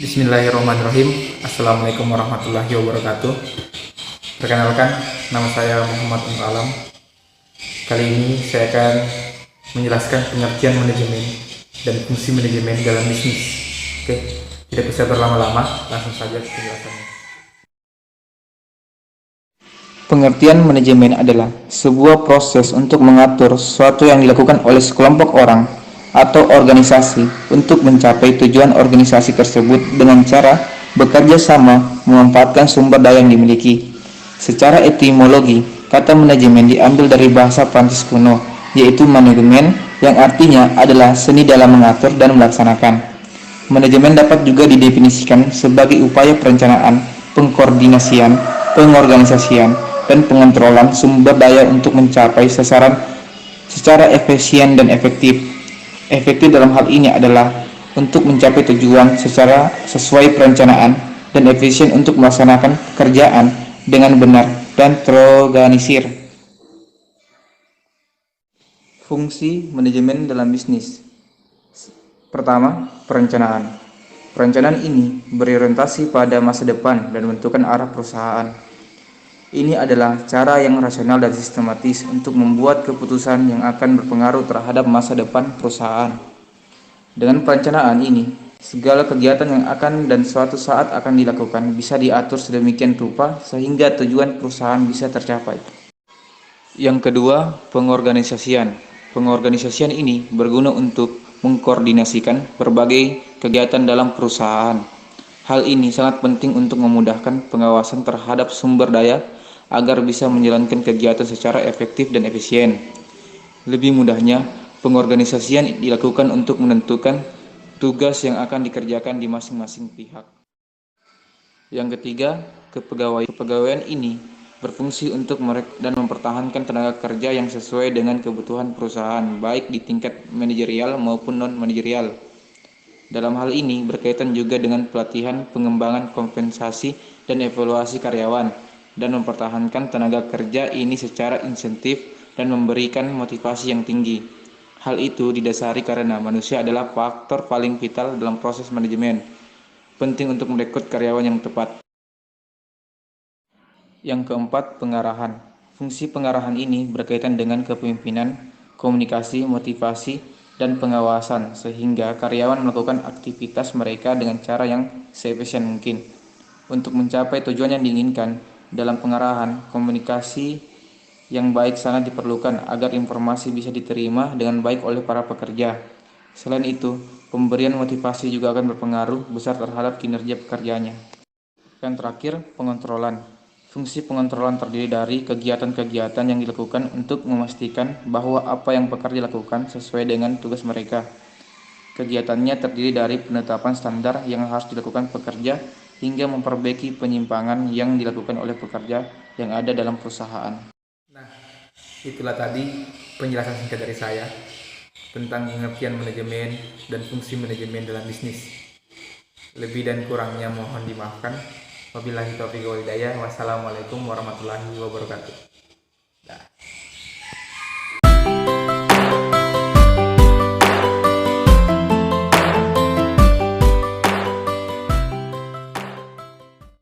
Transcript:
Bismillahirrahmanirrahim. Assalamualaikum warahmatullahi wabarakatuh. Perkenalkan, nama saya Muhammad Alam. Kali ini saya akan menjelaskan pengertian manajemen dan fungsi manajemen dalam bisnis. Oke, tidak bisa berlama-lama, langsung saja ke penjelasannya. Pengertian manajemen adalah sebuah proses untuk mengatur sesuatu yang dilakukan oleh sekelompok orang atau organisasi untuk mencapai tujuan organisasi tersebut dengan cara bekerja sama memanfaatkan sumber daya yang dimiliki. Secara etimologi, kata manajemen diambil dari bahasa Prancis kuno, yaitu manajemen, yang artinya adalah seni dalam mengatur dan melaksanakan. Manajemen dapat juga didefinisikan sebagai upaya perencanaan, pengkoordinasian, pengorganisasian, dan pengontrolan sumber daya untuk mencapai sasaran secara efisien dan efektif. Efektif dalam hal ini adalah untuk mencapai tujuan secara sesuai perencanaan dan efisien untuk melaksanakan pekerjaan dengan benar dan terorganisir. Fungsi manajemen dalam bisnis. Pertama, perencanaan. Perencanaan ini berorientasi pada masa depan dan menentukan arah perusahaan. Ini adalah cara yang rasional dan sistematis untuk membuat keputusan yang akan berpengaruh terhadap masa depan perusahaan. Dengan perencanaan ini, segala kegiatan yang akan dan suatu saat akan dilakukan bisa diatur sedemikian rupa sehingga tujuan perusahaan bisa tercapai. Yang kedua, pengorganisasian. Pengorganisasian ini berguna untuk mengkoordinasikan berbagai kegiatan dalam perusahaan. Hal ini sangat penting untuk memudahkan pengawasan terhadap sumber daya agar bisa menjalankan kegiatan secara efektif dan efisien. Lebih mudahnya, pengorganisasian dilakukan untuk menentukan tugas yang akan dikerjakan di masing-masing pihak. Yang ketiga, kepegawaian ini berfungsi untuk merekrut dan mempertahankan tenaga kerja yang sesuai dengan kebutuhan perusahaan, baik di tingkat manajerial maupun non-manajerial. Dalam hal ini berkaitan juga dengan pelatihan, pengembangan, kompensasi, dan evaluasi karyawan, dan mempertahankan tenaga kerja ini secara insentif dan memberikan motivasi yang tinggi. Hal itu didasari karena manusia adalah faktor paling vital dalam proses manajemen. Penting untuk merekrut karyawan yang tepat. Yang keempat, pengarahan. Fungsi pengarahan ini berkaitan dengan kepemimpinan, komunikasi, motivasi, dan pengawasan sehingga karyawan melakukan aktivitas mereka dengan cara yang seefisien mungkin. Untuk mencapai tujuan yang diinginkan, dalam pengarahan, komunikasi yang baik sangat diperlukan agar informasi bisa diterima dengan baik oleh para pekerja. Selain itu, pemberian motivasi juga akan berpengaruh besar terhadap kinerja pekerjanya. Yang terakhir, pengontrolan. Fungsi pengontrolan terdiri dari kegiatan-kegiatan yang dilakukan untuk memastikan bahwa apa yang pekerja lakukan sesuai dengan tugas mereka. Kegiatannya terdiri dari penetapan standar yang harus dilakukan pekerja hingga memperbaiki penyimpangan yang dilakukan oleh pekerja yang ada dalam perusahaan. Nah, itulah tadi penjelasan singkat dari saya tentang pengertian manajemen dan fungsi manajemen dalam bisnis. Lebih dan kurangnya mohon dimaafkan. Wabillahi taufiq wal hidayah. Wassalamualaikum warahmatullahi wabarakatuh.